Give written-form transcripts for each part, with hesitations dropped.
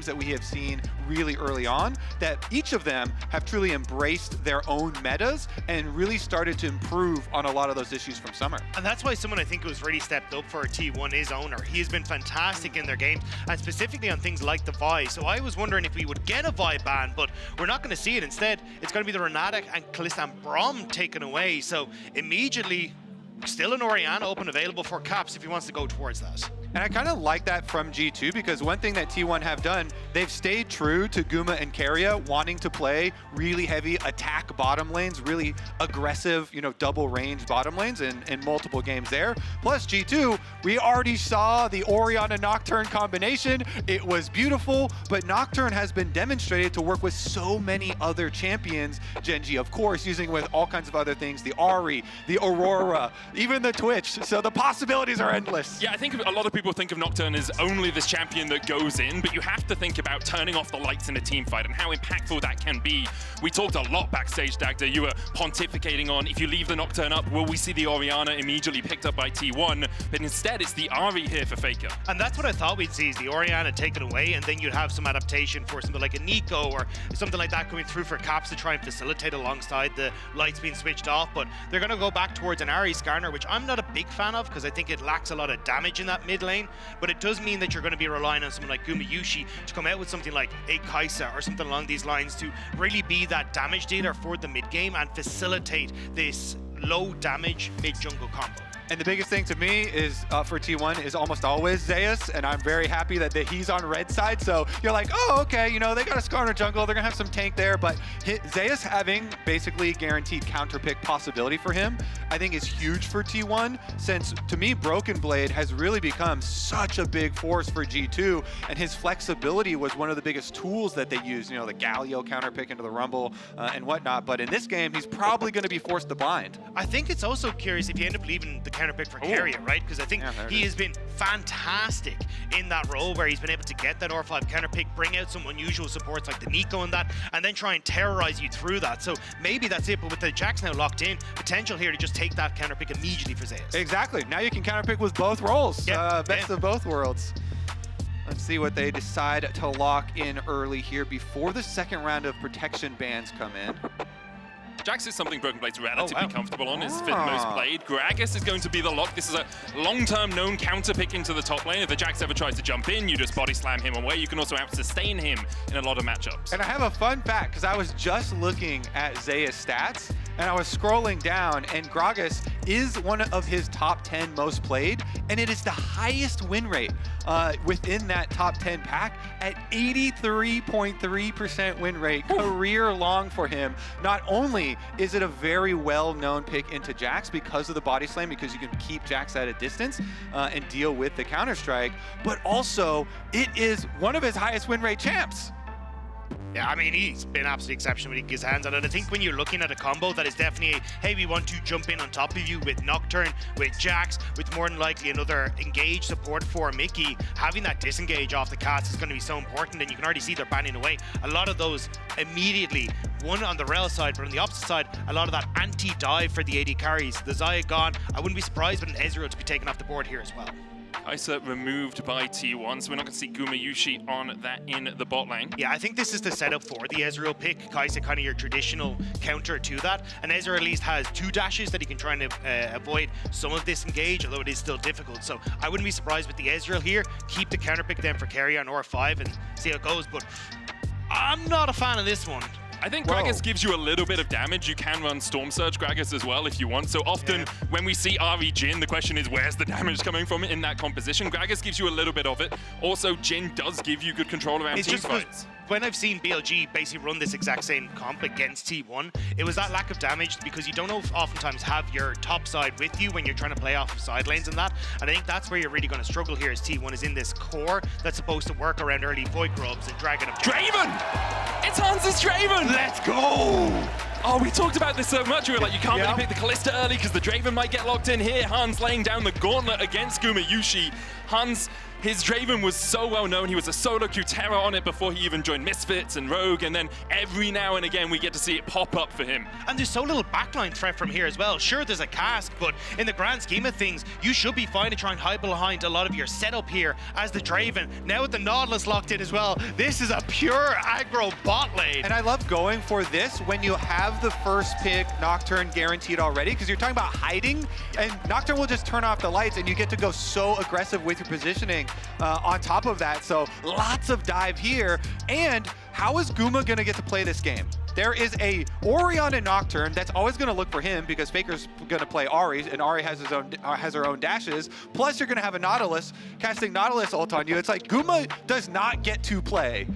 that we have seen really early on, that each of them have truly embraced their own metas and really started to improve on a lot of those issues from summer. And that's why someone I think who's really stepped up for T1 is Oner. He has been fantastic in their games, and specifically on things like the Vi. So I was wondering if we would get a Vi ban, but we're not going to see it. Instead, it's going to be the Renata and Kalista and Braum taken away. So immediately, still an Orianna open available for Caps if he wants to go towards that. And I kind of like that from G2 because one thing that T1 have done, they've stayed true to Guma and Keria wanting to play really heavy attack bottom lanes, really aggressive, double range bottom lanes in multiple games there. Plus G2, we already saw the Orianna Nocturne combination. It was beautiful, but Nocturne has been demonstrated to work with so many other champions. Genji, of course, using with all kinds of other things, the Ahri, the Aurora, even the Twitch. So the possibilities are endless. Yeah, I think a lot of people think of Nocturne as only this champion that goes in, but you have to think about turning off the lights in a team fight and how impactful that can be. We talked a lot backstage, Dagda. You were pontificating on if you leave the Nocturne up, will we see the Orianna immediately picked up by T1? But instead, it's the Ahri here for Faker. And that's what I thought we'd see, is the Orianna taken away, and then you'd have some adaptation for something like a Nico or something like that coming through for Caps to try and facilitate alongside the lights being switched off. But they're going to go back towards an Ahri Skarner, which I'm not a big fan of because I think it lacks a lot of damage in that mid lane. But it does mean that you're going to be relying on someone like Gumayusi to come out with something like a Kai'Sa or something along these lines to really be that damage dealer for the mid game and facilitate this low damage mid jungle combo. And the biggest thing to me is for T1 is almost always Zeus, and I'm very happy that he's on red side. So you're like, oh, okay, they got a Skarner jungle, they're gonna have some tank there, but Zeus having basically guaranteed counter pick possibility for him, I think is huge for T1, since to me, Broken Blade has really become such a big force for G2, and his flexibility was one of the biggest tools that they used, the Galio counter pick into the Rumble and whatnot, but in this game, he's probably gonna be forced to blind. I think it's also curious if you end up leaving the counter pick for Keria, right? Because I think he has been fantastic in that role where he's been able to get that R5 counter pick, bring out some unusual supports like the Nico and that, and then try and terrorize you through that. So maybe that's it, but with the Jax now locked in, potential here to just take that counter pick immediately for Zeus. Exactly. Now you can counter pick with both roles. Yep. Best of both worlds. Let's see what they decide to lock in early here before the second round of protection bans come in. Jax is something Broken Blade's relatively comfortable on, his fifth most played. Gragas is going to be the lock. This is a long-term known counter pick into the top lane. If the Jax ever tries to jump in, you just body slam him away. You can also out-sustain him in a lot of matchups. And I have a fun fact, because I was just looking at Zeus stats, and I was scrolling down, and Gragas is one of his top 10 most played, and it is the highest win rate within that top 10 pack at 83.3% win rate, career long for him. Not only is it a very well-known pick into Jax because of the body slam, because you can keep Jax at a distance and deal with the Counter-Strike, but also it is one of his highest win rate champs. Yeah, I mean, he's been absolutely exceptional when he gets hands on it. I think when you're looking at a combo that is definitely, hey, we want to jump in on top of you with Nocturne, with Jax, with more than likely another engage support for Mickey, having that disengage off the cast is going to be so important, and you can already see they're banning away a lot of those immediately. One on the Rel side, but on the opposite side, a lot of that anti-dive for the AD carries. The Xayah gone. I wouldn't be surprised with an Ezreal to be taken off the board here as well. Kai'Sa removed by T1, so we're not going to see Gumayusi on that in the bot lane. Yeah, I think this is the setup for the Ezreal pick. Kai'Sa kind of your traditional counter to that. And Ezreal at least has 2 dashes that he can try and avoid some of this engage, although it is still difficult. So I wouldn't be surprised with the Ezreal here. Keep the counter pick then for Keria on R5 and see how it goes. But I'm not a fan of this one. I think Gragas gives you a little bit of damage. You can run Storm Surge Gragas as well if you want. So often when we see Ahri Jhin, the question is where's the damage coming from in that composition? Gragas gives you a little bit of it. Also, Jhin does give you good control around team fights. When I've seen BLG basically run this exact same comp against T1, it was that lack of damage because you don't oftentimes have your top side with you when you're trying to play off of side lanes and that. And I think that's where you're really going to struggle here as T1 is in this core that's supposed to work around early Void Grubs and Dragon of Draven! It's Hans's Draven! Let's go! Oh, we talked about this so much. We were like, you can't really pick the Kalista early because the Draven might get locked in here. Hans laying down the gauntlet against Gumayusi. Hans, his Draven was so well known. He was a solo queue terror on it before he even joined Misfits and Rogue, and then every now and again we get to see it pop up for him. And there's so little backline threat from here as well. Sure, there's a cask, but in the grand scheme of things, you should be fine to try and hide behind a lot of your setup here as the Draven. Now with the Nautilus locked in as well, this is a pure aggro bot lane. And I love going for this when you have the first pick Nocturne guaranteed already, because you're talking about hiding, and Nocturne will just turn off the lights and you get to go so aggressive with your positioning on top of that. So lots of dive here. And how is Guma gonna get to play this game? There is a Orianna Nocturne that's always going to look for him because Faker's going to play Ahri, and Ahri has her own dashes. Plus, you're going to have a Nautilus casting Nautilus ult on you. It's like Guma does not get to play.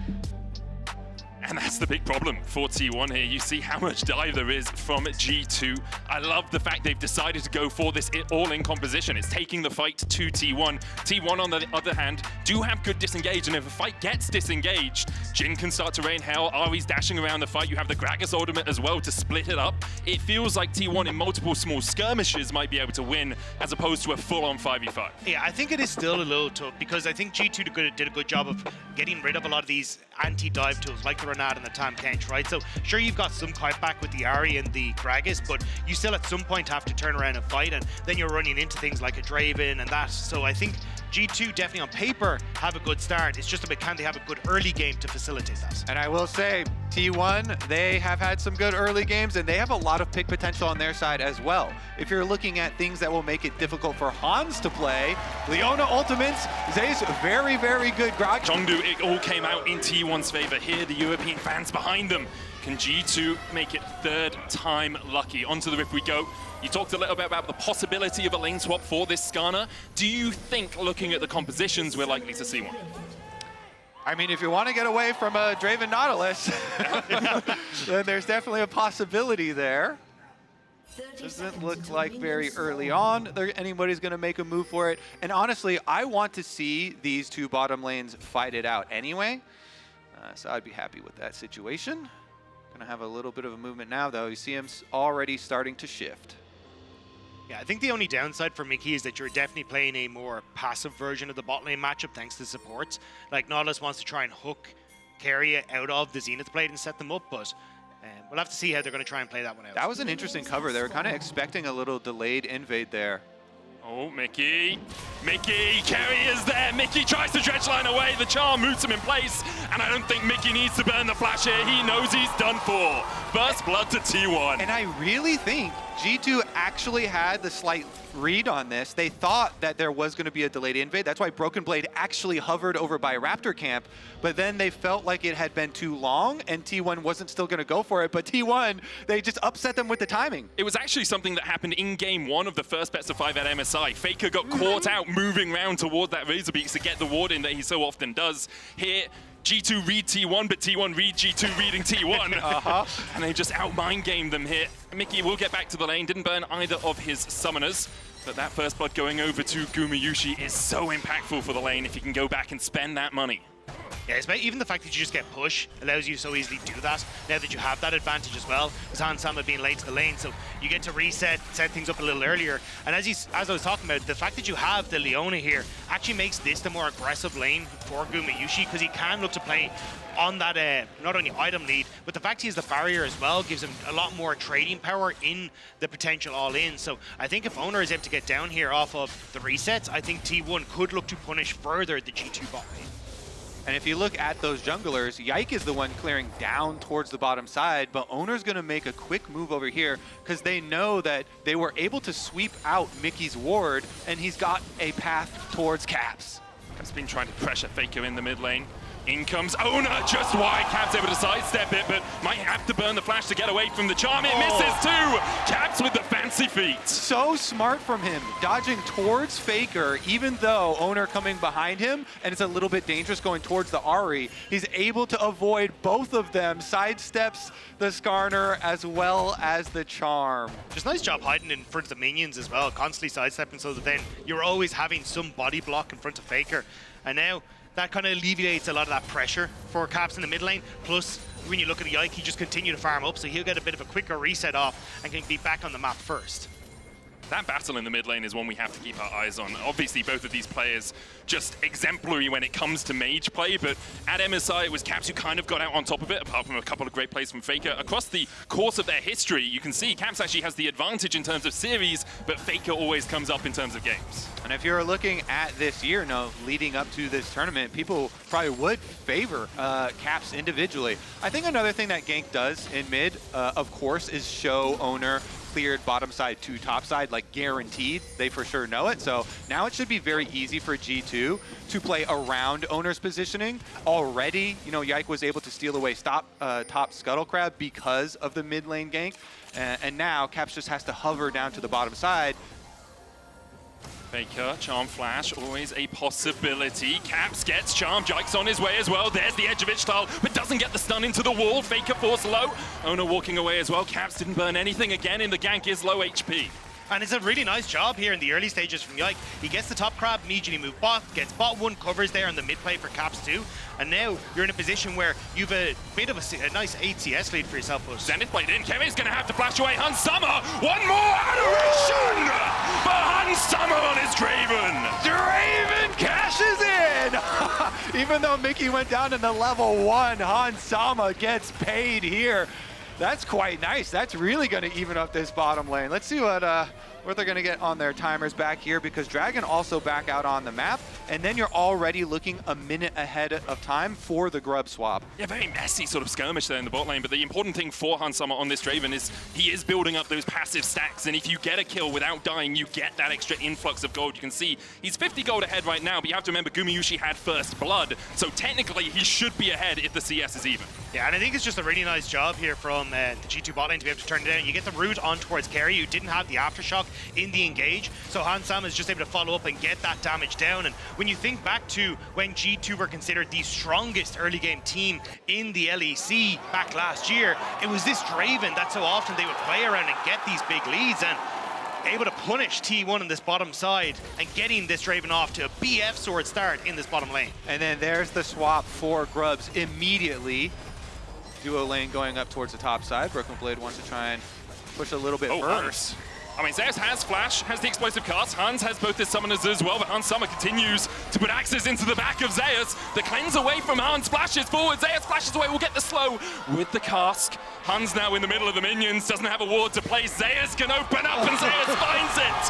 And that's the big problem for T1 here. You see how much dive there is from G2. I love the fact they've decided to go for this all-in composition. It's taking the fight to T1. T1, on the other hand, do have good disengage, and if a fight gets disengaged, Jhin can start to rain hell. Ahri's dashing around the fight. You have the Gragas ultimate as well to split it up. It feels like T1 in multiple small skirmishes might be able to win as opposed to a full-on 5v5. Yeah, I think it is still a little tough because I think G2 did a good job of getting rid of a lot of these anti-dive tools like the Renat and the Tam Kench, right? So sure, you've got some fight back with the Ahri and the Gragas, but you still at some point have to turn around and fight, and then you're running into things like a Draven and that. So I think G2 definitely on paper have a good start. It's just about can they have a good early game to facilitate that. And I will say, T1, they have had some good early games, and they have a lot of pick potential on their side as well. If you're looking at things that will make it difficult for Hans to play, Leona ultimates, Zeus, very, very good Gragas. Chengdu, it all came out in T1's favor. Here, the European fans behind them. Can G2 make it third time lucky? Onto the Rift we go. You talked a little bit about the possibility of a lane swap for this Skarner. Do you think, looking at the compositions, we're likely to see one? I mean, if you want to get away from a Draven Nautilus, then there's definitely a possibility there. Doesn't look like very early on anybody's going to make a move for it. And honestly, I want to see these two bottom lanes fight it out anyway. So I'd be happy with that situation. Gonna have a little bit of a movement now, though. You see him already starting to shift. Yeah, I think the only downside for Mickey is that you're definitely playing a more passive version of the bot lane matchup thanks to supports. Like, Nautilus wants to try and hook Keria out of the Zenith plate and set them up, but we'll have to see how they're going to try and play that one out. That was an interesting cover. They were kind of expecting a little delayed invade there. Oh, Mickey, Keria is there. Mickey tries to dredge line away. The charm moots him in place, and I don't think Mickey needs to burn the flash here. He knows he's done for. First blood to T1. And I really think G2 actually had the slight read on this. They thought that there was going to be a delayed invade. That's why Broken Blade actually hovered over by Raptor camp, but then they felt like it had been too long and T1 wasn't still going to go for it. But T1, they just upset them with the timing. It was actually something that happened in game one of the first best of 5 at MSI. Faker got caught out moving around towards that Razorbeaks to get the ward in that he so often does. Here, G2 read T1, but T1 read G2 reading T1. And they just out-mind game them here. Mickey will get back to the lane, didn't burn either of his summoners, but that first blood going over to Gumayusi is so impactful for the lane if you can go back and spend that money. Yeah, it's even the fact that you just get push allows you so easily to do that, now that you have that advantage as well, with Hans Sama being late to the lane, so you get to reset, set things up a little earlier. And as I was talking about, the fact that you have the Leona here actually makes this the more aggressive lane for Gumayusi, because he can look to play on that not only item lead, but the fact he has the barrier as well gives him a lot more trading power in the potential all-in. So I think if Oner is able to get down here off of the resets, I think T1 could look to punish further the G2 bot lane. And if you look at those junglers, Yike is the one clearing down towards the bottom side, but Oner's going to make a quick move over here because they know that they were able to sweep out Mickey's ward, and he's got a path towards Caps. He's been trying to pressure Faker in the mid lane. In comes Oner, just wide. Caps able to sidestep it, but might have to burn the flash to get away from the charm. It misses too! Caps with the fancy feet. So smart from him, dodging towards Faker, even though Oner coming behind him, and it's a little bit dangerous going towards the Ahri. He's able to avoid both of them, sidesteps the Skarner as well as the charm. Just nice job hiding in front of the minions as well, constantly sidestepping so that then you're always having some body block in front of Faker. And now, that kind of alleviates a lot of that pressure for Caps in the mid lane. Plus, when you look at the Yike, he just continue to farm up, so he'll get a bit of a quicker reset off and can be back on the map first. That battle in the mid lane is one we have to keep our eyes on. Obviously, both of these players just exemplary when it comes to mage play, but at MSI, it was Caps who kind of got out on top of it, apart from a couple of great plays from Faker. Across the course of their history, you can see Caps actually has the advantage in terms of series, but Faker always comes up in terms of games. And if you're looking at this year, leading up to this tournament, people probably would favor Caps individually. I think another thing that Gank does in mid, of course, is show Oner cleared bottom side to top side, like guaranteed. They for sure know it. So now it should be very easy for G2 to play around Oner's positioning. Already, Yike was able to steal away top Scuttle Crab because of the mid lane gank. And now Caps just has to hover down to the bottom side. Faker, Charm Flash, always a possibility. Caps gets Charm, Yike's on his way as well. There's the edge of style, but doesn't get the stun into the wall. Faker force low. Oner walking away as well. Caps didn't burn anything again, and the gank is low HP. And it's a really nice job here in the early stages from Yike. He gets the top crab, immediately move bot, gets bot 1, covers there on the mid play for Caps 2. And now you're in a position where you've a bit of a nice 8 CS lead for yourself. Zenith played in. Keria's going to have to flash away. Hans Summer, one more adoration for Hans Summer on his Draven. Draven cashes in! Even though Mickey went down in the level 1, Hans Sama gets paid here. That's quite nice. That's really going to even up this bottom lane. Let's see what they're going to get on their timers back here, because Dragon also back out on the map, and then you're already looking a minute ahead of time for the grub swap. Yeah, very messy sort of skirmish there in the bot lane, but the important thing for Hans Summer on this Draven is he is building up those passive stacks, and if you get a kill without dying, you get that extra influx of gold. You can see he's 50 gold ahead right now, but you have to remember Gumayusi had first blood, so technically he should be ahead if the CS is even. Yeah, and I think it's just a really nice job here from the G2 bot lane to be able to turn it down. You get the route on towards Keria, who didn't have the aftershock in the engage, so Hans Sam is just able to follow up and get that damage down. And when you think back to when G2 were considered the strongest early game team in the LEC back last year, it was this Draven that so often they would play around and get these big leads, and able to punish T1 on this bottom side and getting this Draven off to a BF sword start in this bottom lane. And then there's the swap for Grubs immediately. Duo lane going up towards the top side. Broken Blade wants to try and push a little bit further. I mean, Zeus has Flash, has the explosive cast. Hans has both his summoners as well, but Hans Summer continues to put axes into the back of Zeus. The cleanse away from Hans, flashes forward. Zeus flashes away, will get the slow with the cask. Hans now in the middle of the minions, doesn't have a ward to place. Zeus can open up and Zeus finds it.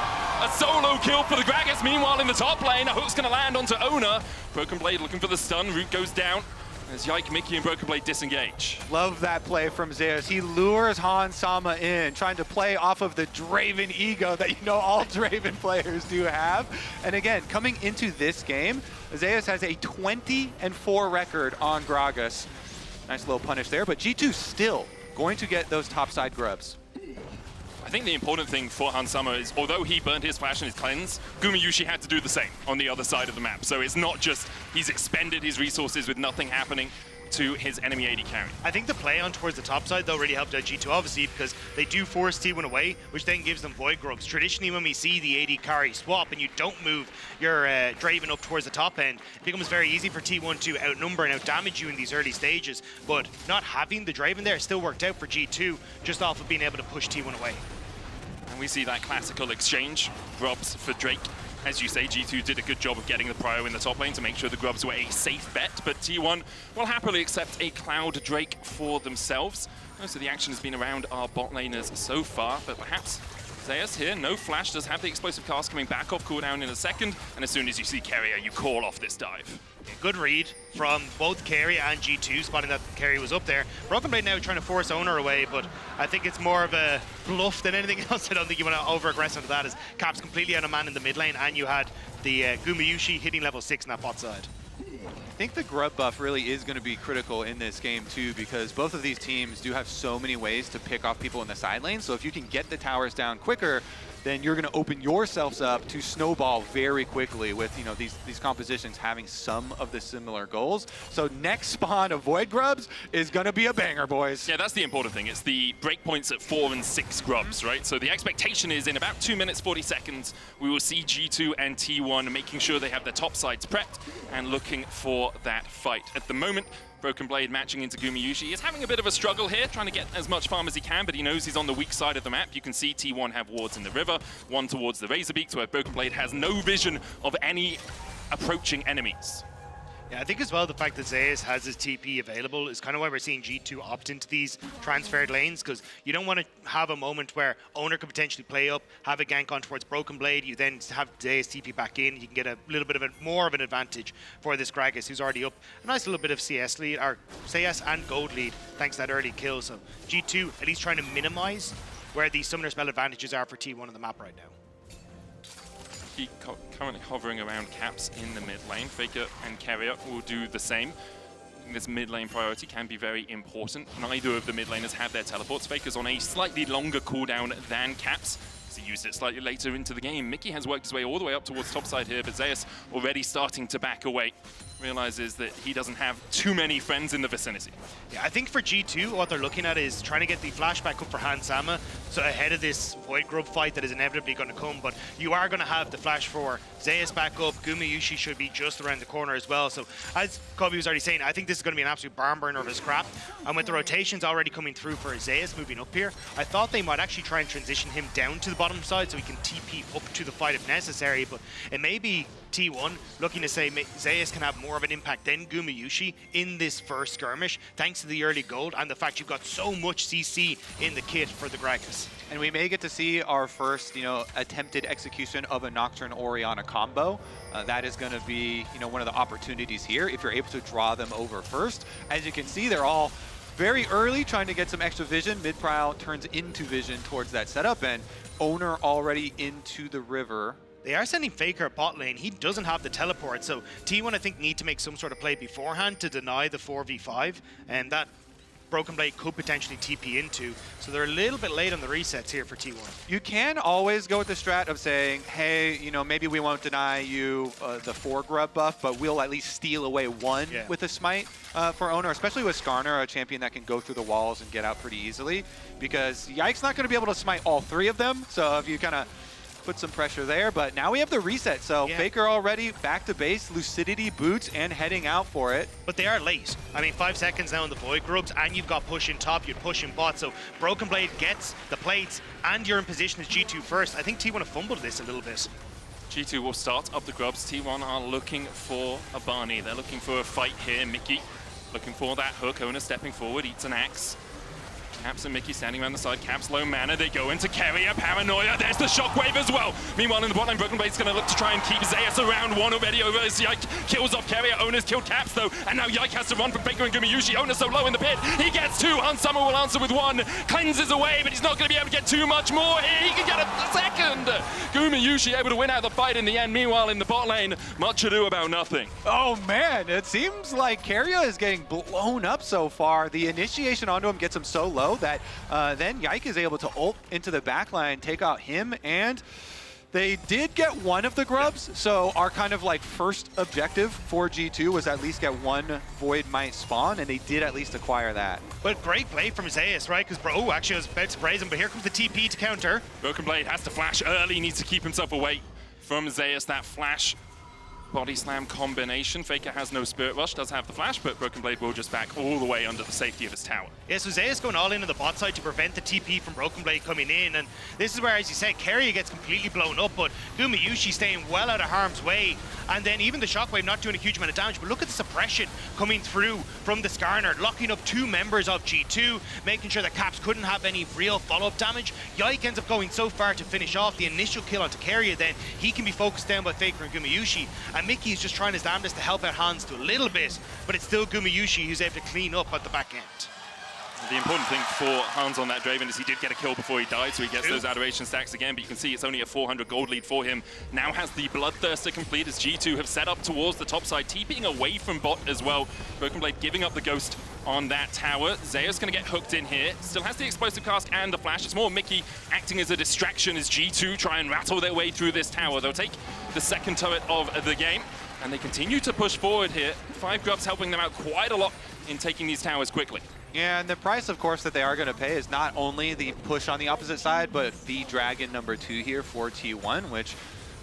A solo kill for the Gragas. Meanwhile, in the top lane, a hook's going to land onto Oner. Broken Blade looking for the stun, root goes down. As Yike, Mickey, and Broken Blade disengage. Love that play from Zeus. He lures Hans Sama in, trying to play off of the Draven ego that all Draven players do have. And again, coming into this game, Zeus has a 20-4 record on Gragas. Nice little punish there, but G2 still going to get those topside grubs. I think the important thing for Hans Summer is, although he burned his flash and his cleanse, Gumayusi had to do the same on the other side of the map. So it's not just he's expended his resources with nothing happening to his enemy AD carry. I think the play on towards the top side though really helped out G2 obviously, because they do force T1 away, which then gives them void grubs. Traditionally when we see the AD carry swap and you don't move your Draven up towards the top end, it becomes very easy for T1 to outnumber and outdamage you in these early stages. But not having the Draven there still worked out for G2 just off of being able to push T1 away. And we see that classical exchange, grubs for Drake. As you say, G2 did a good job of getting the prio in the top lane to make sure the grubs were a safe bet, but T1 will happily accept a Cloud Drake for themselves. Most of the action has been around our bot laners so far, but perhaps Zeus here, no flash, does have the explosive cast coming back off cooldown in a second, and as soon as you see Keria, you call off this dive. Good read from both Keria and G2, spotting that Keria was up there. Broken Blade now trying to force Oner away, but I think it's more of a bluff than anything else. I don't think you want to over-aggress onto that, as Cap's completely out of man in the mid lane, and you had the Gumayusi hitting level 6 in that bot side. I think the grub buff really is going to be critical in this game too, because both of these teams do have so many ways to pick off people in the side lane. So if you can get the towers down quicker, then you're going to open yourselves up to snowball very quickly with, you know, these compositions having some of the similar goals. So next spawn of Void Grubs is going to be a banger, boys. Yeah, that's the important thing. It's the breakpoints at 4 and 6 grubs, right? So the expectation is in about 2 minutes, 40 seconds, we will see G2 and T1 making sure they have their top sides prepped and looking for that fight. At the moment, Broken Blade matching into Gumayusi. He's having a bit of a struggle here, trying to get as much farm as he can, but he knows he's on the weak side of the map. You can see T1 have wards in the river, one towards the Razorbeaks, where Broken Blade has no vision of any approaching enemies. Yeah, I think as well the fact that Zeus has his TP available is kind of why we're seeing G2 opt into these transferred lanes, because you don't want to have a moment where Oner could potentially play up, have a gank on towards Broken Blade, you then have Zeus TP back in, you can get a little bit of more of an advantage for this Gragas, who's already up a nice little bit of CS lead, or CS and gold lead, thanks to that early kill. So G2 at least trying to minimize where these summoner spell advantages are for T1 on the map right now. He currently hovering around Caps in the mid lane. Faker and Keria will do the same. This mid lane priority can be very important. Neither of the mid laners have their teleports. Faker's on a slightly longer cooldown than Caps. He used it slightly later into the game. Mickey has worked his way all the way up towards topside here, but Zeus already starting to back away. Realizes that he doesn't have too many friends in the vicinity. Yeah, I think for G2, what they're looking at is trying to get the flashback up for Hansama, so ahead of this Void Grub fight that is inevitably going to come, but you are going to have the flash for Zeus back up. Gumayusi should be just around the corner as well. So as Kobe was already saying, I think this is going to be an absolute barn burner of his crap. And with the rotations already coming through for Zeus moving up here, I thought they might actually try and transition him down to the bottom side so he can TP up to the fight if necessary, but it may be T1 looking to say Zeus can have more of an impact than Gumayusi in this first skirmish, thanks to the early gold and the fact you've got so much CC in the kit for the Gragas. And we may get to see our first, you know, attempted execution of a Nocturne Orianna combo. That is going to be, you know, one of the opportunities here if you're able to draw them over first. As you can see, they're all very early trying to get some extra vision. Mid-prowl turns into vision towards that setup, and Oner already into the river. They are sending Faker at bot lane. He doesn't have the teleport, so T1 I think need to make some sort of play beforehand to deny the 4v5, and that Broken Blade could potentially TP into. So they're a little bit late on the resets here for T1. You can always go with the strat of saying, hey, you know, maybe we won't deny you the 4 grub buff, but we'll at least steal away 1 with a smite for Oner, especially with Skarner, a champion that can go through the walls and get out pretty easily, because Yike's not going to be able to smite all 3 of them. So if you kind of put some pressure there, but now we have the reset. So Faker already back to base, Lucidity boots, and heading out for it. But they are late. I mean, 5 seconds now in the Void Grubs, and you've got push in top, you're pushing bot. So Broken Blade gets the plates, and you're in position as G2 first. I think T1 have fumbled this a little bit. G2 will start up the grubs. T1 are looking for a Barney. They're looking for a fight here. Mickey looking for that hook. Oner stepping forward, eats an axe. Caps and Mickey standing around the side. Caps low mana. They go into Keria. Paranoia. There's the shockwave as well. Meanwhile, in the bot lane, Broken Blade's going to look to try and keep Zeus around. 1 already over as Yike kills off Keria. Oner's killed Caps though. And now Yike has to run from Faker and Gumayusi. Oner's so low in the pit. He gets 2. Hansama will answer with 1. Cleanses away, but he's not going to be able to get too much more here. He can get a second. Gumayusi able to win out the fight in the end. Meanwhile, in the bot lane, much ado about nothing. Oh man, it seems like Keria is getting blown up so far. The initiation onto him gets him so low that then Yike is able to ult into the backline, take out him, and they did get 1 of the grubs, so our kind of like first objective for G2 was at least get 1 Void Might spawn, and they did at least acquire that. But great play from Zeus, right? Because, actually I was about to praise him, but here comes the TP to counter. Broken Blade has to flash early, needs to keep himself away from Zeus. That flash body slam combination. Faker has no Spirit Rush, does have the flash, but Broken Blade will just back all the way under the safety of his tower. Yeah, so Zeus going all in on the bot side to prevent the TP from Broken Blade coming in, and this is where, as you said, Keria gets completely blown up, but Gumayusi staying well out of harm's way, and then even the shockwave not doing a huge amount of damage, but look at the suppression coming through from the Skarner, locking up 2 members of G2, making sure that Caps couldn't have any real follow-up damage. Yike ends up going so far to finish off the initial kill onto Keria, then he can be focused down by Faker and Gumayusi, and Mickey is just trying his damnedest to help out Hans to a little bit, but it's still Gumayusi who's able to clean up at the back end. The important thing for Hans on that Draven is he did get a kill before he died, so he gets those adoration stacks again, but you can see it's only a 400 gold lead for him. Now has the Bloodthirster complete as G2 have set up towards the top side, TPing away from bot as well. Broken Blade giving up the Ghost on that tower. Zeus going to get hooked in here. Still has the explosive cask and the flash. It's more Mickey acting as a distraction as G2 try and rattle their way through this tower. They'll take the second turret of the game, and they continue to push forward here. 5 grubs helping them out quite a lot in taking these towers quickly. Yeah, and the price, of course, that they are going to pay is not only the push on the opposite side, but the Dragon number 2 here for T1, which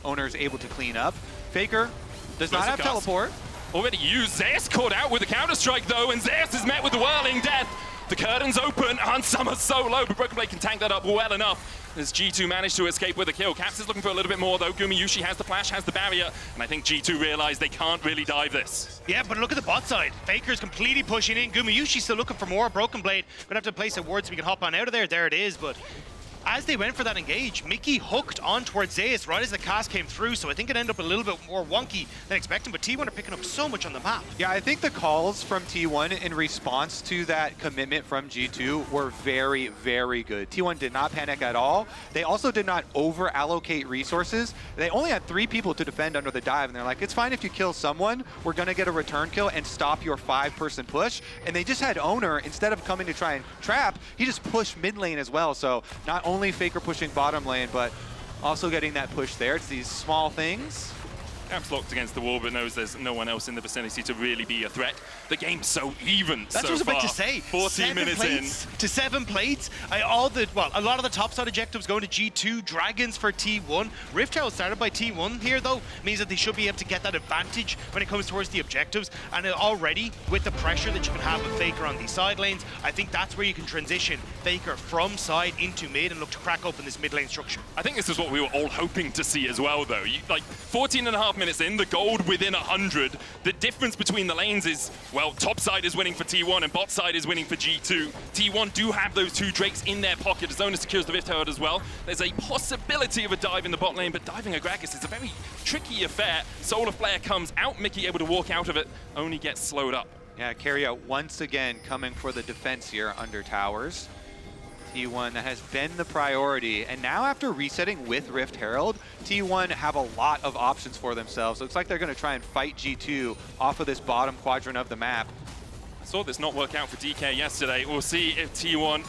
Oner is able to clean up. Faker does not have teleport. Already used. Zeus caught out with the counter-strike, though, and Zeus is met with the whirling death. The curtains open, and Summer's so low, but Broken Blade can tank that up well enough as G2 managed to escape with a kill. Caps is looking for a little bit more, though. Gumayusi has the flash, has the barrier, and I think G2 realized they can't really dive this. Yeah, but look at the bot side. Faker's completely pushing in. Gumayusi's still looking for more. Broken Blade gonna have to place a ward so we can hop on out of there. There it is, but as they went for that engage, Mickey hooked on towards Zeus right as the cast came through, so I think it ended up a little bit more wonky than expected, but T1 are picking up so much on the map. Yeah, I think the calls from T1 in response to that commitment from G2 were very, very good. T1 did not panic at all. They also did not over-allocate resources. They only had 3 people to defend under the dive, and they're like, it's fine if you kill someone, we're gonna get a return kill and stop your 5-person push. And they just had Oner, instead of coming to try and trap, he just pushed mid lane as well. So not only Faker pushing bottom lane, but also getting that push there. It's these small things. Caps locked against the wall, but knows there's no one else in the vicinity to really be a threat. The game's so even so far. That's what I was about to say. 14 minutes in. To 7 plates. A lot of the top side objectives going to G2. Dragons for T1. Rift Herald started by T1 here, though, means that they should be able to get that advantage when it comes towards the objectives. And already, with the pressure that you can have with Faker on these side lanes, I think that's where you can transition Faker from side into mid and look to crack open this mid lane structure. I think this is what we were all hoping to see as well, though. Like, 14.5 minutes in, the gold within 100. The difference between the lanes is, well, top side is winning for T1 and bot side is winning for G2. T1 do have those 2 Drakes in their pocket. As Oner secures the Rift Herald as well. There's a possibility of a dive in the bot lane, but diving a Gragas is a very tricky affair. Solar Flare comes out, Mickey able to walk out of it, only gets slowed up. Yeah, Keria once again coming for the defense here under towers. T1, that has been the priority, and now after resetting with Rift Herald, T1 have a lot of options for themselves. Looks like they're going to try and fight G2 off of this bottom quadrant of the map. I saw this not work out for DK yesterday. We'll see if T1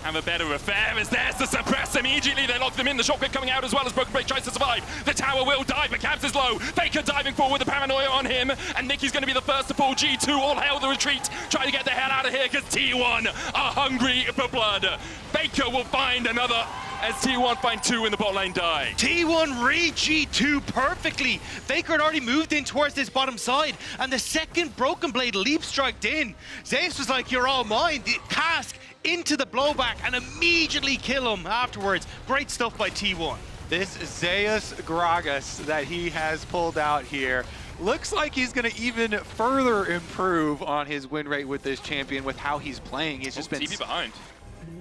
have a better affair as there's to suppress immediately. They lock them in. The shotgun coming out as well as Broken Blade tries to survive. The tower will dive, but Caps is low. Faker diving forward, the paranoia on him, and Mickey's going to be the first to pull. G2 all hail the retreat, trying to get the hell out of here because T1 are hungry for blood. Faker will find another as T1 find 2 in the bot lane die. T1 read G2 perfectly. Faker had already moved in towards this bottom side, and the second Broken Blade leap striked in, Zeus was like, you're all mine. The cask into the blowback and immediately kill him afterwards. Great stuff by T1. This Zeus Gragas that he has pulled out here looks like he's going to even further improve on his win rate with this champion with how he's playing. He's just been... TP behind.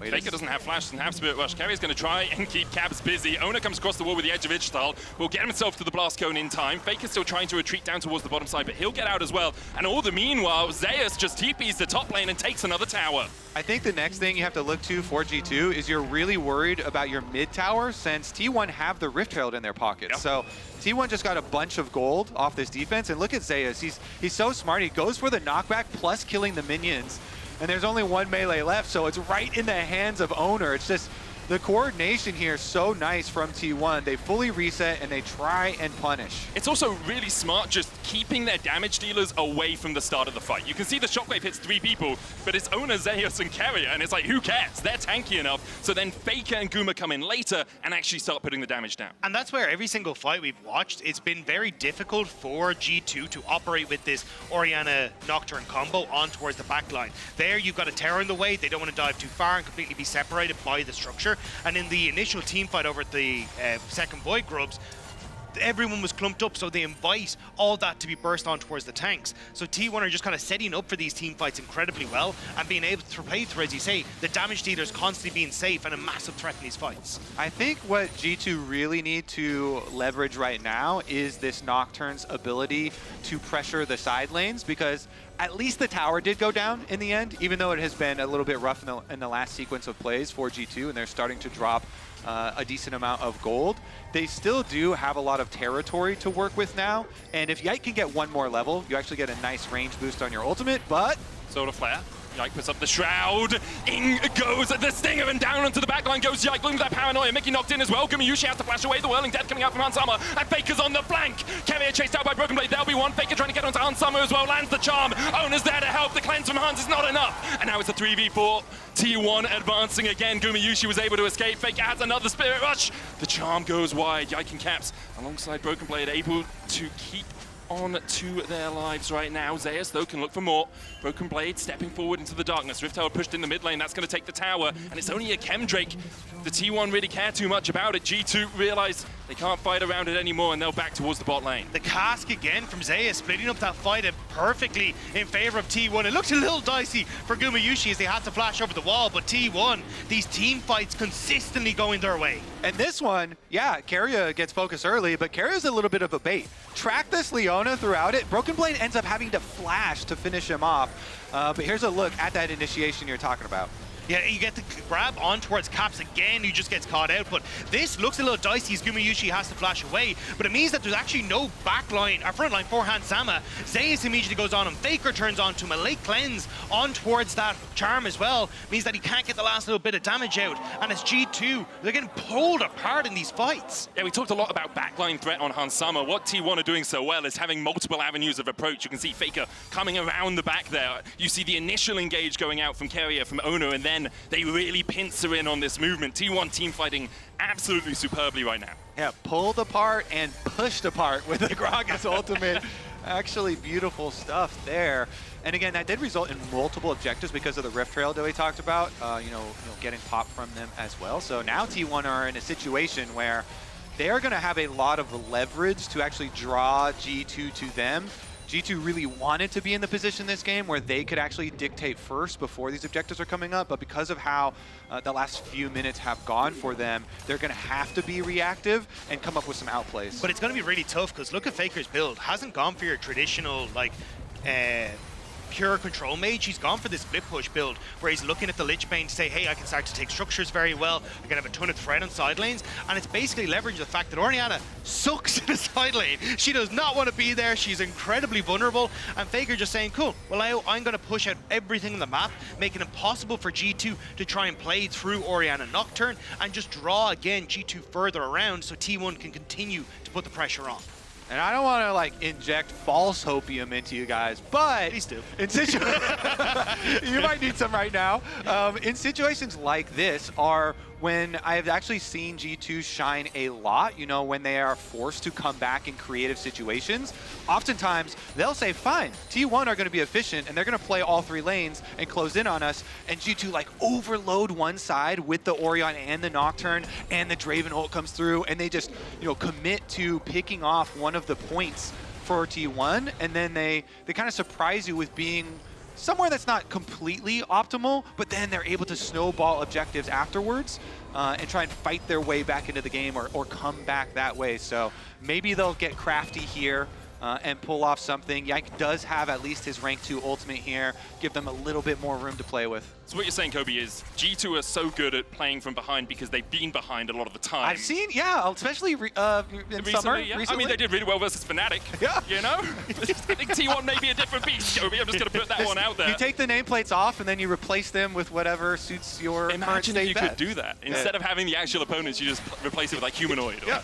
Faker doesn't have flash, doesn't have Spirit Rush. Keria's going to try and keep Caps busy. Oner comes across the wall with the Edge of Ishtal. Will get himself to the blast cone in time. Faker's still trying to retreat down towards the bottom side, but he'll get out as well. And all the meanwhile, Zeus just TPs the top lane and takes another tower. I think the next thing you have to look to for G2 is you're really worried about your mid tower since T1 have the Rift Herald in their pocket. Yep. So T1 just got a bunch of gold off this defense, and look at Zeus. He's so smart. He goes for the knockback plus killing the minions. And there's only 1 melee left, so it's right in the hands of Oner. It's just the coordination here is so nice from T1. They fully reset and they try and punish. It's also really smart just keeping their damage dealers away from the start of the fight. You can see the shockwave hits 3 people, but it's Oner, Zeus, and Keria, and it's like, who cares? They're tanky enough. So then Faker and Guma come in later and actually start putting the damage down. And that's where every single fight we've watched, it's been very difficult for G2 to operate with this Orianna Nocturne combo on towards the back line. There, you've got a Terror in the way. They don't want to dive too far and completely be separated by the structure. And in the initial team fight over at the second Void Grubs, everyone was clumped up, so they invite all that to be burst on towards the tanks. So T1 are just kind of setting up for these team fights incredibly well and being able to play through, as you say, the damage dealers constantly being safe and a massive threat in these fights. I think what G2 really need to leverage right now is this Nocturne's ability to pressure the side lanes, because At least the tower did go down in the end, even though it has been a little bit rough in the last sequence of plays for G2, and they're starting to drop a decent amount of gold. They still do have a lot of territory to work with now, and if Yike can get one more level, you actually get a nice range boost on your ultimate, but... Solar Flare. Yike puts up the shroud. In goes the stinger, and down onto the backline goes Yike, looking for that paranoia. Mickey knocked in as well. Gumayusi has to flash away. The whirling death coming out from Hansama, and Faker's on the flank. Keria chased out by Broken Blade. There'll be one. Faker trying to get onto Hansama as well. Lands the charm. Oner's there to help. The cleanse from Hans is not enough. And now it's a 3v4. T1 advancing again. Gumayusi was able to escape. Faker has another Spirit Rush. The charm goes wide. Yike and Caps alongside Broken Blade able to keep on to their lives right now. Zeus, though, can look for more. Broken Blade stepping forward into the darkness. Rifttower pushed in the mid lane. That's going to take the tower, and it's only a Chemdrake. The T1 really care too much about it. G2 realize they can't fight around it anymore, and they'll back towards the bot lane. The cask again from Zeus, splitting up that fight perfectly in favor of T1. It looked a little dicey for Gumayusi as they had to flash over the wall, but T1, these team fights consistently going their way. And this one, yeah, Keria gets focused early, but Keria's a little bit of a bait. Track this Leona throughout it. Broken Blade ends up having to flash to finish him off. But here's a look at that initiation you're talking about. Yeah, you get the grab on towards Caps again, who just gets caught out, but this looks a little dicey as Gumayusi has to flash away, but it means that there's actually no backline, or front line for Hansama. Zeus immediately goes on him, Faker turns on to him, a late cleanse on towards that charm as well, means that he can't get the last little bit of damage out, and as G2, they're getting pulled apart in these fights. Yeah, we talked a lot about backline threat on Hansama. What T1 are doing so well is having multiple avenues of approach. You can see Faker coming around the back there. You see the initial engage going out from Keria, from Oner, and then they really pincer in on this movement. T1 team fighting absolutely superbly right now. Yeah, pulled apart and pushed apart with the Gragas ultimate. Actually beautiful stuff there. And again, that did result in multiple objectives because of the Rift Trail that we talked about, getting popped from them as well. So now T1 are in a situation where they're going to have a lot of leverage to actually draw G2 to them. G2 really wanted to be in the position this game where they could actually dictate first before these objectives are coming up, but because of how the last few minutes have gone for them, they're going to have to be reactive and come up with some outplays. But it's going to be really tough because look at Faker's build. Hasn't gone for your traditional, pure control mage. He's gone for this split push build where he's looking at the Lich Bane to say, hey, I can start to take structures very well. I can have a ton of threat on side lanes. And it's basically leveraging the fact that Orianna sucks in the side lane. She does not want to be there. She's incredibly vulnerable. And Faker just saying, cool, well, I'm going to push out everything on the map, making it impossible for G2 to try and play through Orianna Nocturne and just draw again G2 further around so T1 can continue to put the pressure on. And I don't want to inject false hopium into you guys, but please do. You might need some right now. In situations like this are when I've actually seen G2 shine a lot, when they are forced to come back in creative situations. Oftentimes, they'll say, fine, T1 are going to be efficient, and they're going to play all three lanes and close in on us, and G2 overload one side with the Orion and the Nocturne, and the Draven ult comes through, and they just, commit to picking off one of the points for T1, and then they kind of surprise you with being somewhere that's not completely optimal, but then they're able to snowball objectives afterwards and try and fight their way back into the game or come back that way. So maybe they'll get crafty here and pull off something. Yike does have at least his rank 2 ultimate here, give them a little bit more room to play with. So what you're saying, Kobe, is G2 are so good at playing from behind because they've been behind a lot of the time. I've seen, yeah, especially in recently, summer. Yeah. Recently. I mean, they did really well versus Fnatic. Yeah. I think T1 may be a different beast, Kobe. I'm just going to put that one out there. You take the nameplates off and then you replace them with whatever suits your current state Imagine you best. could do that. Instead of having the actual opponents, you just replace it with humanoid. Yeah.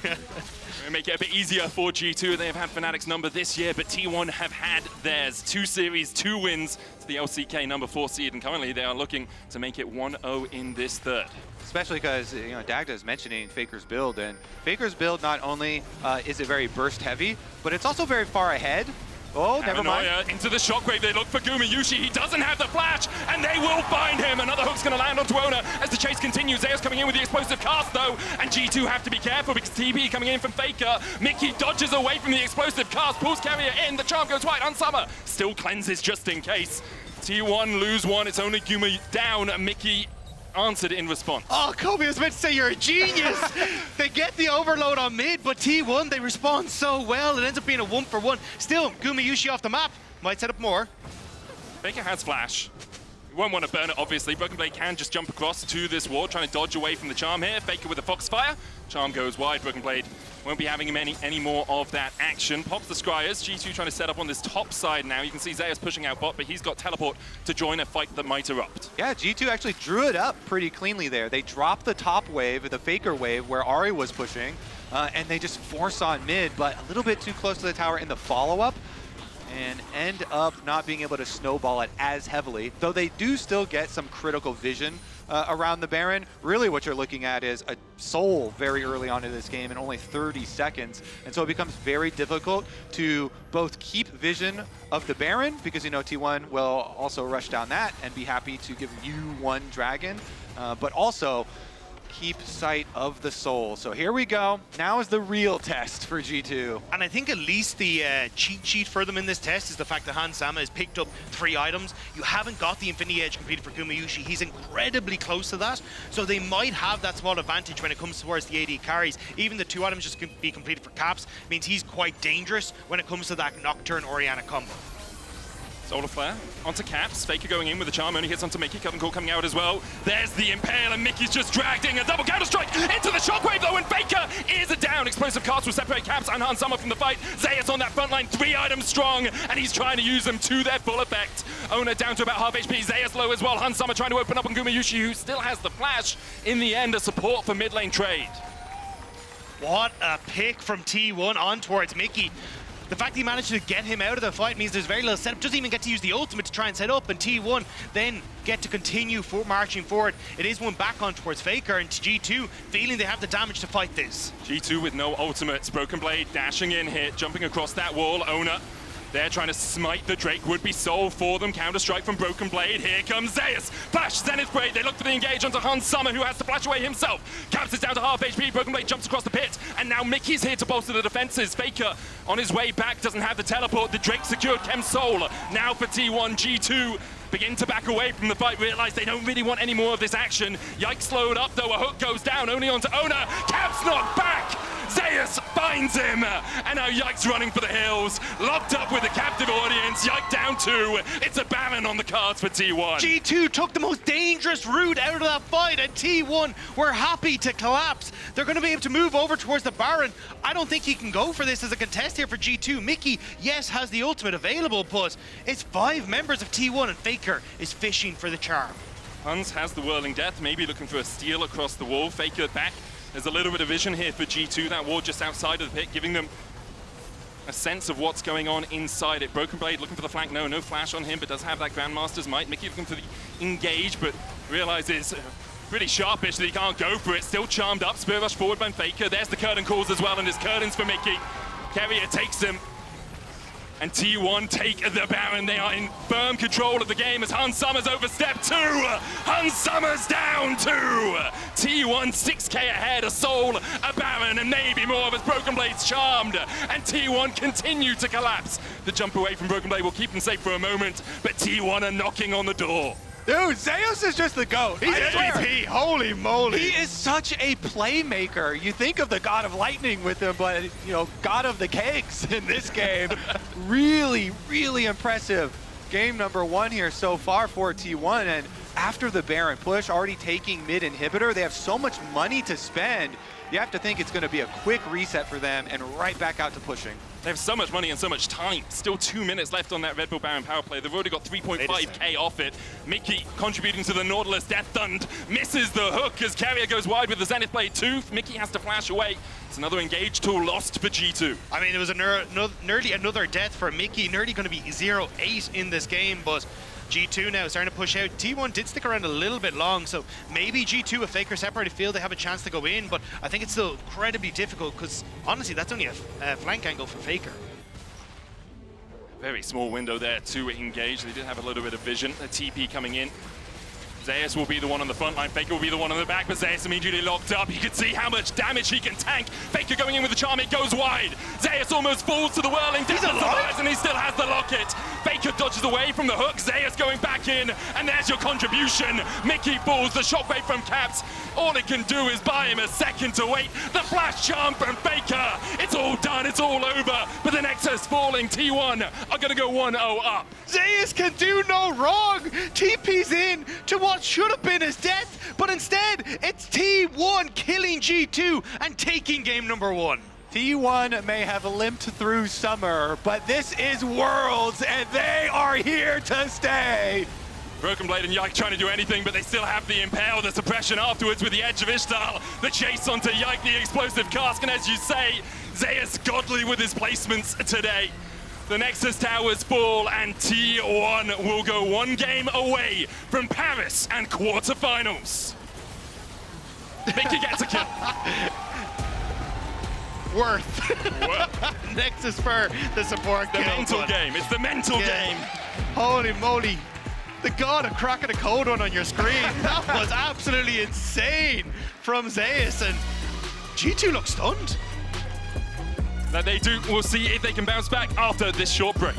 Make it a bit easier for G2. They have had Fnatic's number this year, but T1 have had theirs. 2 series, 2 wins to the LCK number 4 seed, and currently they are looking to make it 1-0 in this third. Especially because, Dagda is mentioning Faker's build, and Faker's build not only is it very burst heavy, but it's also very far ahead. Oh, never mind. Into the shockwave, they look for Gumayusi. He doesn't have the flash, and they will find him. Another hook's going to land onto Oner as the chase continues. Zeus coming in with the explosive cast, though, and G2 have to be careful because TP coming in from Faker. Mickey dodges away from the explosive cast, pulls Keria in. The charm goes wide. Unsummer still cleanses just in case. T1 lose one. It's only Guma down. Mickey answered in response. Oh, Kobe, I was meant to say you're a genius. They get the overload on mid, but T1, they respond so well. It ends up being a 1-for-1. Still, Gumayusi off the map. Might set up more. Faker has flash. You won't want to burn it, obviously. Broken Blade can just jump across to this wall, trying to dodge away from the Charm here. Faker with a Foxfire. Charm goes wide. Broken Blade won't be having him any more of that action. Pops the Scryers. G2 trying to set up on this top side now. You can see Zeus pushing out bot, but he's got teleport to join a fight that might erupt. Yeah, G2 actually drew it up pretty cleanly there. They dropped the top wave, the Faker wave, where Ahri was pushing, and they just force on mid, but a little bit too close to the tower in the follow-up, and end up not being able to snowball it as heavily, though they do still get some critical vision around the Baron. Really what you're looking at is a soul very early on in this game in only 30 seconds, and so it becomes very difficult to both keep vision of the Baron, because you know T1 will also rush down that and be happy to give you one dragon, but also keep sight of the soul. So here we go. Now is the real test for G2. And I think at least the cheat sheet for them in this test is the fact that Hans Sama has picked up 3 items. You haven't got the Infinity Edge completed for Gumayusi. He's incredibly close to that. So they might have that small advantage when it comes towards the AD carries. Even the 2 items just can be completed for Caps means he's quite dangerous when it comes to that Nocturne Orianna combo. Solar Flare onto Caps. Faker going in with the Charm, only hits onto Mickey. Coven Call coming out as well. There's the Impale, and Mickey's just dragged in a double counter strike into the Shockwave though, and Faker is down. Explosive cast will separate Caps and Hans Sama from the fight. Zeus on that front line, 3 items strong, and he's trying to use them to their full effect. Oner down to about half HP. Zeus low as well. Hans Sama trying to open up on Gumayusi, who still has the flash. In the end, a support for mid lane trade. What a pick from T1 on towards Mickey. The fact he managed to get him out of the fight means there's very little setup. Doesn't even get to use the ultimate to try and set up, and T1 then get to continue marching forward. It is one back on towards Faker, and G2 feeling they have the damage to fight this. G2 with no ultimates. Broken Blade dashing in here, jumping across that wall. Oner they're trying to smite the Drake. Would be soul for them. Counter strike from Broken Blade. Here comes Zeus. Flash, Zenith Blade. They look for the engage onto Hans Sama, who has to flash away himself. Caps is down to half HP. Broken Blade jumps across the pit. And now Mickey's here to bolster the defenses. Faker on his way back doesn't have the teleport. The Drake secured Chem Soul. Now for T1, G2 begin to back away from the fight, realize they don't really want any more of this action. Yike slowed up though, a hook goes down, only onto Oner. Caps knocked back! Zeus finds him! And now Yike's running for the hills, locked up with a captive audience. Yike down 2. It's a Baron on the cards for T1. G2 took the most dangerous route out of that fight, and T1 were happy to collapse. They're going to be able to move over towards the Baron. I don't think he can go for this as a contest here for G2. Mickey, yes, has the ultimate available, but it's 5 members of T1, and Faker is fishing for the charm. Hans has the Whirling Death, maybe looking for a steal across the wall. Faker back. There's a little bit of vision here for G2. That wall just outside of the pit, giving them a sense of what's going on inside it. Broken Blade looking for the flank. No flash on him, but does have that Grandmaster's Might. Mickey looking for the engage, but realizes pretty sharpish that he can't go for it. Still charmed up. Spear rush forward by Faker. There's the curtain calls as well, and there's curtains for Mickey. Keria takes him. And T1 take the Baron. They are in firm control of the game as Hans Sama's overstepped 2. Hans Sama's down 2. T1 6k ahead, a soul, a Baron, and maybe more of his Broken Blade's charmed. And T1 continue to collapse. The jump away from Broken Blade will keep them safe for a moment, but T1 are knocking on the door. Dude, Zeus is just the GOAT. He's MVP, holy moly. He is such a playmaker. You think of the God of Lightning with him, but, you know, God of the Cakes in this game. Really, really impressive. Game number 1 here so far for T1, and after the Baron push, already taking mid inhibitor, they have so much money to spend. You have to think it's going to be a quick reset for them and right back out to pushing. They have so much money and so much time. Still 2 minutes left on that Red Bull Baron power play. They've already got 3.5k off it. Mickey contributing to the Nautilus Death Thund. Misses the hook as Keria goes wide with the Zenith Blade 2. Mickey has to flash away. It's another engage tool lost for G2. I mean, it was nearly another death for Mickey. Nearly going to be 0-8 in this game, but G2 now starting to push out. T1 did stick around a little bit long, so maybe G2, if Faker separated field, they have a chance to go in, but I think it's still incredibly difficult because, honestly, that's only a flank angle for Faker. Very small window there to engage. They did have a little bit of vision. A TP coming in. Zeus will be the one on the front line. Faker will be the one on the back, but Zeus immediately locked up. You can see how much damage he can tank. Faker going in with the charm, it goes wide. Zeus almost falls to the whirling. He's alive, and he still has the locket. Faker dodges away from the hook. Zeus going back in, and there's your contribution. Mickey falls, the shockwave from Caps. All it can do is buy him a second to wait. The flash charm from Faker. It's all done, it's all over. But the Nexus falling, T1 are gonna go 1-0 up. Zeus can do no wrong. TP's in to what should have been his death, but instead it's T1 killing G2 and taking game number 1. T1 may have limped through summer, but this is Worlds, and they are here to stay. Broken Blade and Yike trying to do anything, but they still have the Impale, the suppression afterwards with the Edge of Ishtar, the chase onto Yike, the explosive cask, and as you say, Zeus godly with his placements today. The Nexus towers fall, and T1 will go 1 game away from Paris and quarterfinals. Mickey gets a kill. Worth. Nexus for the support The kill. mental game. It's the mental game. Holy moly. The god of cracking a code one on your screen. That was absolutely insane from Zeus, and G2 looks stunned. That they do. We'll see if they can bounce back after this short break.